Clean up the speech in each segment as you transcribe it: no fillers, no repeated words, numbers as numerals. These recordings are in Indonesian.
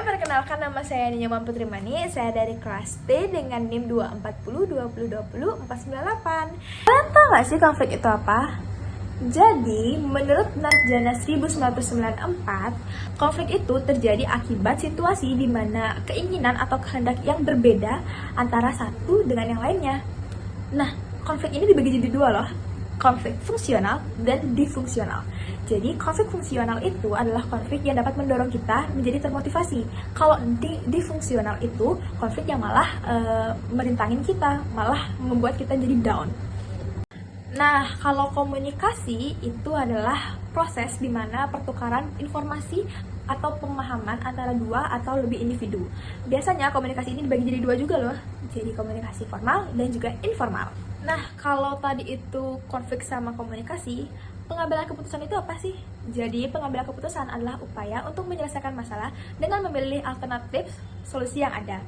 perkenalkan nama saya Nyoman Putri Mani. Saya dari kelas T dengan NIM 24020204988. Kalian tahu gak sih konflik itu apa? Jadi, menurut Narjana 1994, konflik itu terjadi akibat situasi di mana keinginan atau kehendak yang berbeda antara satu dengan yang lainnya. Nah, konflik ini dibagi jadi dua loh, konflik fungsional dan disfungsional. Jadi, konflik fungsional itu adalah konflik yang dapat mendorong kita menjadi termotivasi. Kalau disfungsional itu konflik yang malah merintangin kita, malah membuat kita jadi down. Nah, kalau komunikasi itu adalah proses di mana pertukaran informasi atau pemahaman antara dua atau lebih individu. Biasanya komunikasi ini dibagi jadi dua juga loh. Jadi komunikasi formal dan juga informal. Nah, kalau tadi itu konflik sama komunikasi, pengambilan keputusan itu apa sih? Jadi, pengambilan keputusan adalah upaya untuk menyelesaikan masalah dengan memilih alternatif solusi yang ada.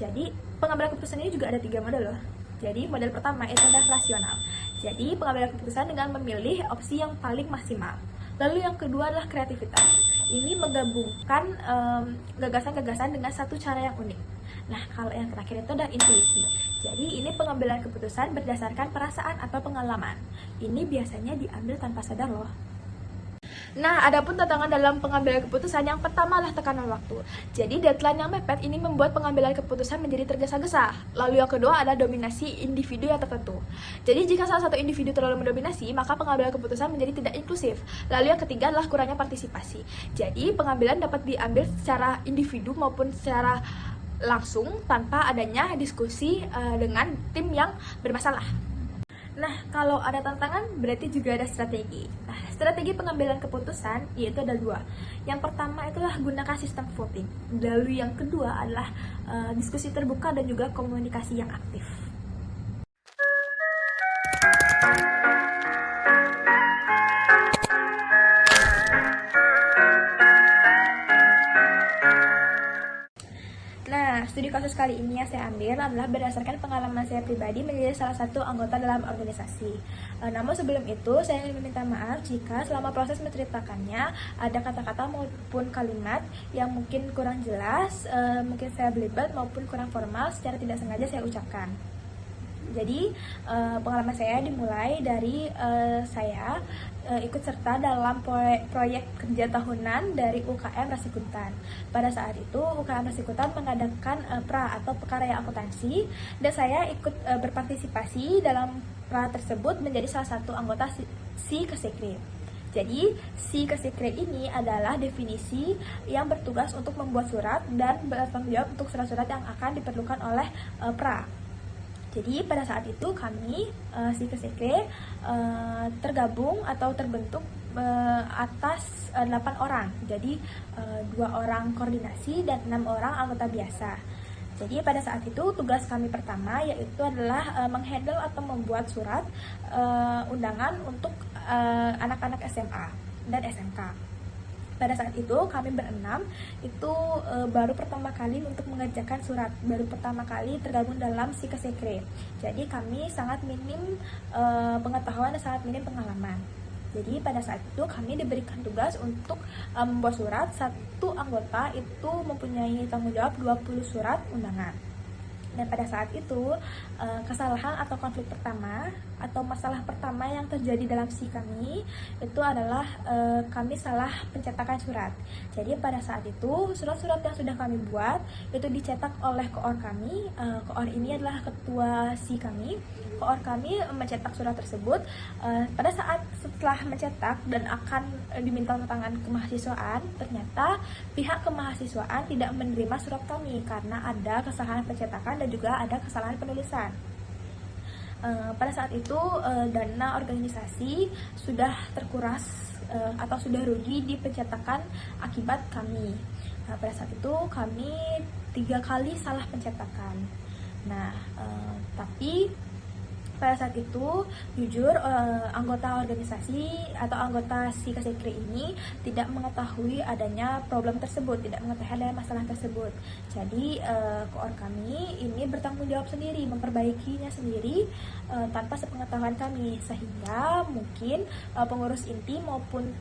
Jadi, pengambilan keputusan ini juga ada 3 model loh. Jadi, model pertama itu adalah rasional. Jadi, pengambilan keputusan dengan memilih opsi yang paling maksimal. Lalu yang kedua adalah kreativitas. Ini menggabungkan gagasan-gagasan dengan satu cara yang unik. Nah, kalau yang terakhir itu adalah intuisi. Jadi, ini pengambilan keputusan berdasarkan perasaan atau pengalaman. Ini biasanya diambil tanpa sadar loh. Nah, adapun tantangan dalam pengambilan keputusan yang pertama adalah tekanan waktu. Jadi, deadline yang mepet ini membuat pengambilan keputusan menjadi tergesa-gesa. Lalu yang kedua adalah dominasi individu yang tertentu. Jadi, jika salah satu individu terlalu mendominasi, maka pengambilan keputusan menjadi tidak inklusif. Lalu yang ketiga adalah kurangnya partisipasi. Jadi, pengambilan dapat diambil secara individu maupun secara langsung tanpa adanya diskusi dengan tim yang bermasalah. Nah, kalau ada tantangan, berarti juga ada strategi. Nah, strategi pengambilan keputusan yaitu ada 2. Yang pertama itulah gunakan sistem voting. Lalu yang kedua adalah diskusi terbuka dan juga komunikasi yang aktif. Nah, studi kasus kali ini yang saya ambil adalah berdasarkan pengalaman saya pribadi menjadi salah satu anggota dalam organisasi. Namun sebelum itu, saya ingin meminta maaf jika selama proses menceritakannya ada kata-kata maupun kalimat yang mungkin kurang jelas, mungkin saya belibet maupun kurang formal secara tidak sengaja saya ucapkan. Jadi, pengalaman saya dimulai dari saya ikut serta dalam proyek kerja tahunan dari UKM Rasikuntan. Pada saat itu, UKM Rasikuntan mengadakan PRA atau Pekaraya Akuntansi, dan saya ikut berpartisipasi dalam PRA tersebut menjadi salah satu anggota si Kesekre. Jadi, si Kesekre ini adalah definisi yang bertugas untuk membuat surat dan bertanggung jawab untuk surat-surat yang akan diperlukan oleh PRA. Jadi pada saat itu kami si Kesekre tergabung atau terbentuk atas 8 orang. Jadi 2 orang koordinasi dan 6 orang anggota biasa. Jadi pada saat itu tugas kami pertama yaitu adalah menghandle atau membuat surat undangan untuk anak-anak SMA dan SMK. Pada saat itu kami berenam itu baru pertama kali untuk mengerjakan surat, baru pertama kali tergabung dalam si Kesekre. Jadi kami sangat minim pengetahuan dan sangat minim pengalaman. Jadi pada saat itu kami diberikan tugas untuk membuat surat. Satu anggota itu mempunyai tanggung jawab 20 surat undangan. Dan pada saat itu kesalahan atau konflik pertama atau masalah pertama yang terjadi dalam si kami itu adalah kami salah pencetakan surat. Jadi pada saat itu surat-surat yang sudah kami buat itu dicetak oleh koor kami. Koor ini adalah ketua si kami. Koor kami mencetak surat tersebut. Pada saat setelah mencetak dan akan diminta tangan kemahasiswaan, ternyata pihak kemahasiswaan tidak menerima surat kami karena ada kesalahan pencetakan dan juga ada kesalahan penulisan. Pada saat itu dana organisasi sudah terkuras atau sudah rugi di pencetakan akibat kami. Pada saat itu kami 3 kali salah pencetakan. Nah, tapi pada saat itu jujur anggota organisasi atau anggota si Kesekre ini tidak mengetahui adanya problem tersebut, tidak mengetahui adanya masalah tersebut. Jadi koor kami ini bertanggung jawab sendiri, memperbaikinya sendiri tanpa sepengetahuan kami, sehingga mungkin pengurus inti maupun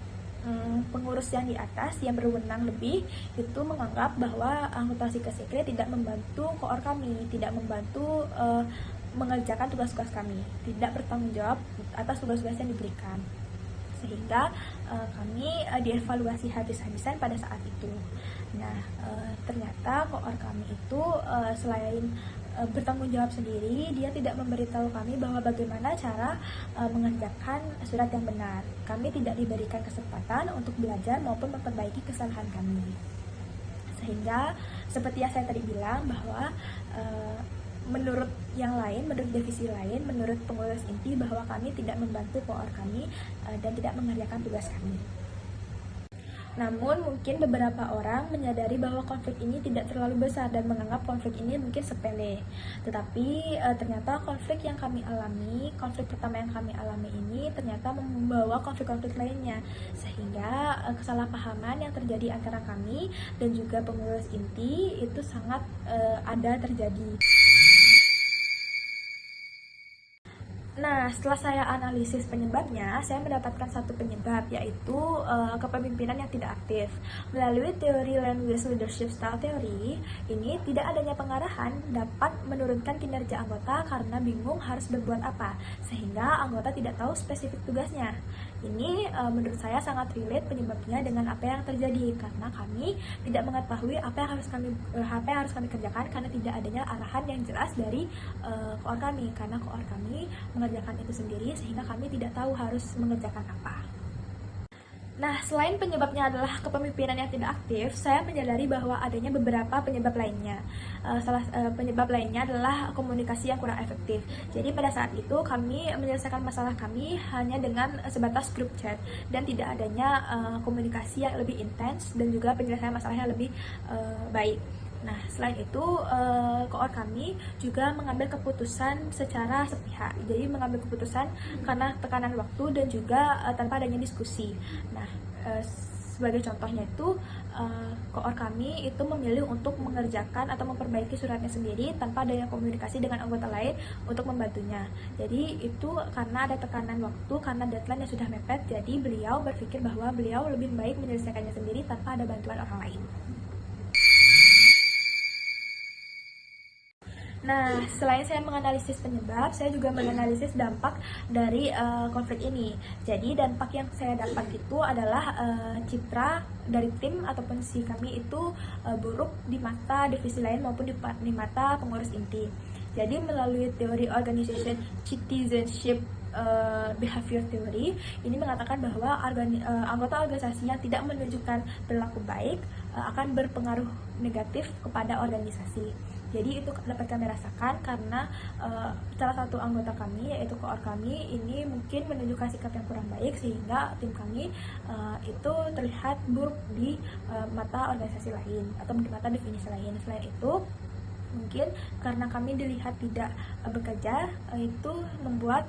pengurus yang di atas yang berwenang lebih itu menganggap bahwa anggota Sikes-Sikre tidak membantu koor kami, tidak membantu mengerjakan tugas-tugas kami, tidak bertanggung jawab atas tugas-tugas yang diberikan, sehingga kami dievaluasi habis-habisan pada saat itu. Nah, ternyata koor kami itu selain bertanggung jawab sendiri, dia tidak memberitahu kami bahwa bagaimana cara mengerjakan surat yang benar. Kami tidak diberikan kesempatan untuk belajar maupun memperbaiki kesalahan kami. Sehingga seperti yang saya tadi bilang bahwa menurut yang lain, menurut divisi lain, menurut pengurus inti bahwa kami tidak membantu koor kami dan tidak mengerjakan tugas kami. Namun mungkin beberapa orang menyadari bahwa konflik ini tidak terlalu besar dan menganggap konflik ini mungkin sepele. Tetapi ternyata konflik yang kami alami, konflik pertama yang kami alami ini ternyata membawa konflik-konflik lainnya. Sehingga kesalahpahaman yang terjadi antara kami dan juga pengurus inti itu sangat ada terjadi. Nah, setelah saya analisis penyebabnya, saya mendapatkan satu penyebab, yaitu kepemimpinan yang tidak aktif. Melalui teori Language Leadership Style Theory, ini tidak adanya pengarahan dapat menurunkan kinerja anggota karena bingung harus berbuat apa, sehingga anggota tidak tahu spesifik tugasnya. Ini menurut saya sangat relate penyebabnya dengan apa yang terjadi, karena kami tidak mengetahui apa yang harus kami kerjakan karena tidak adanya arahan yang jelas dari koor kami, karena koor kami mengerjakan itu sendiri sehingga kami tidak tahu harus mengerjakan apa. Nah, selain penyebabnya adalah kepemimpinan yang tidak aktif, saya menyadari bahwa adanya beberapa penyebab lainnya. Penyebab lainnya adalah komunikasi yang kurang efektif. Jadi pada saat itu kami menyelesaikan masalah kami hanya dengan sebatas grup chat dan tidak adanya komunikasi yang lebih intens dan juga penyelesaian masalahnya lebih baik. Nah, selain itu, koor kami juga mengambil keputusan secara sepihak. Jadi mengambil keputusan karena tekanan waktu dan juga tanpa adanya diskusi. Nah, sebagai contohnya itu, koor kami itu memilih untuk mengerjakan atau memperbaiki suratnya sendiri tanpa adanya komunikasi dengan anggota lain untuk membantunya. Jadi itu karena ada tekanan waktu, karena deadline yang sudah mepet, jadi beliau berpikir bahwa beliau lebih baik menyelesaikannya sendiri tanpa ada bantuan orang lain. Nah, selain saya menganalisis penyebab, saya juga menganalisis dampak dari konflik ini. Jadi, dampak yang saya dapat itu adalah citra dari tim ataupun si kami itu buruk di mata divisi lain maupun di mata pengurus inti. Jadi, melalui teori organization citizenship behavior theory, ini mengatakan bahwa anggota organisasi yang tidak menunjukkan perilaku baik akan berpengaruh negatif kepada organisasi. Jadi itu dapat kami rasakan karena salah satu anggota kami, yaitu koor kami, ini mungkin menunjukkan sikap yang kurang baik sehingga tim kami itu terlihat buruk di mata organisasi lain atau di mata definisi lain. Selain itu, mungkin karena kami dilihat tidak bekerja, itu membuat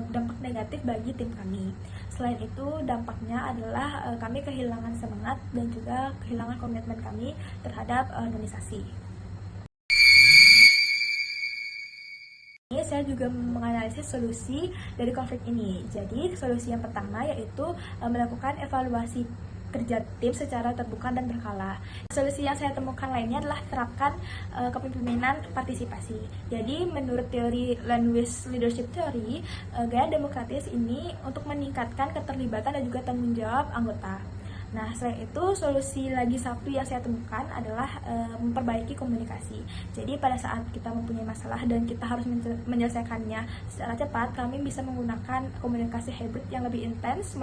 dampak negatif bagi tim kami. Selain itu, dampaknya adalah kami kehilangan semangat dan juga kehilangan komitmen kami terhadap organisasi. Saya juga menganalisis solusi dari konflik ini. Jadi, solusi yang pertama yaitu melakukan evaluasi kerja tim secara terbuka dan berkala. Solusi yang saya temukan lainnya adalah terapkan kepemimpinan partisipasi. Jadi, menurut teori Language Leadership Theory, gaya demokratis ini untuk meningkatkan keterlibatan dan juga tanggung jawab anggota. Nah, selain itu, solusi lagi satu yang saya temukan adalah memperbaiki komunikasi. Jadi, pada saat kita mempunyai masalah dan kita harus menyelesaikannya secara cepat, kami bisa menggunakan komunikasi hybrid yang lebih intens.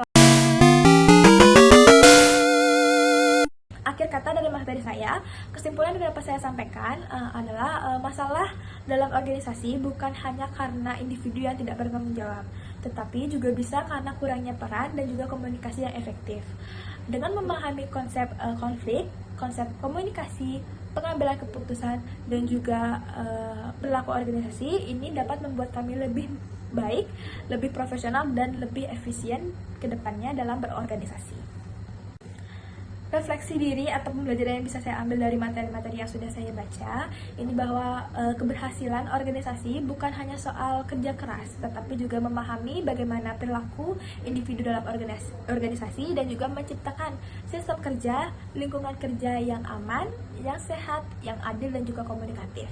Akhir kata dari materi saya, kesimpulan yang dapat saya sampaikan adalah masalah dalam organisasi bukan hanya karena individu yang tidak bertanggung jawab, tetapi juga bisa karena kurangnya peran dan juga komunikasi yang efektif. Dengan memahami konsep konflik, konsep komunikasi, pengambilan keputusan, dan juga perilaku organisasi, ini dapat membuat kami lebih baik, lebih profesional, dan lebih efisien ke depannya dalam berorganisasi. refleksi diri atau pembelajaran yang bisa saya ambil dari materi-materi yang sudah saya baca ini bahwa keberhasilan organisasi bukan hanya soal kerja keras, tetapi juga memahami bagaimana perilaku individu dalam organisasi dan juga menciptakan sistem kerja, lingkungan kerja yang aman, yang sehat, yang adil dan juga komunikatif.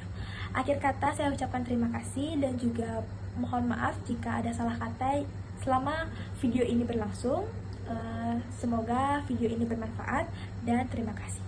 Akhir kata saya ucapkan terima kasih dan juga mohon maaf jika ada salah kata selama video ini berlangsung. Semoga video ini bermanfaat dan terima kasih.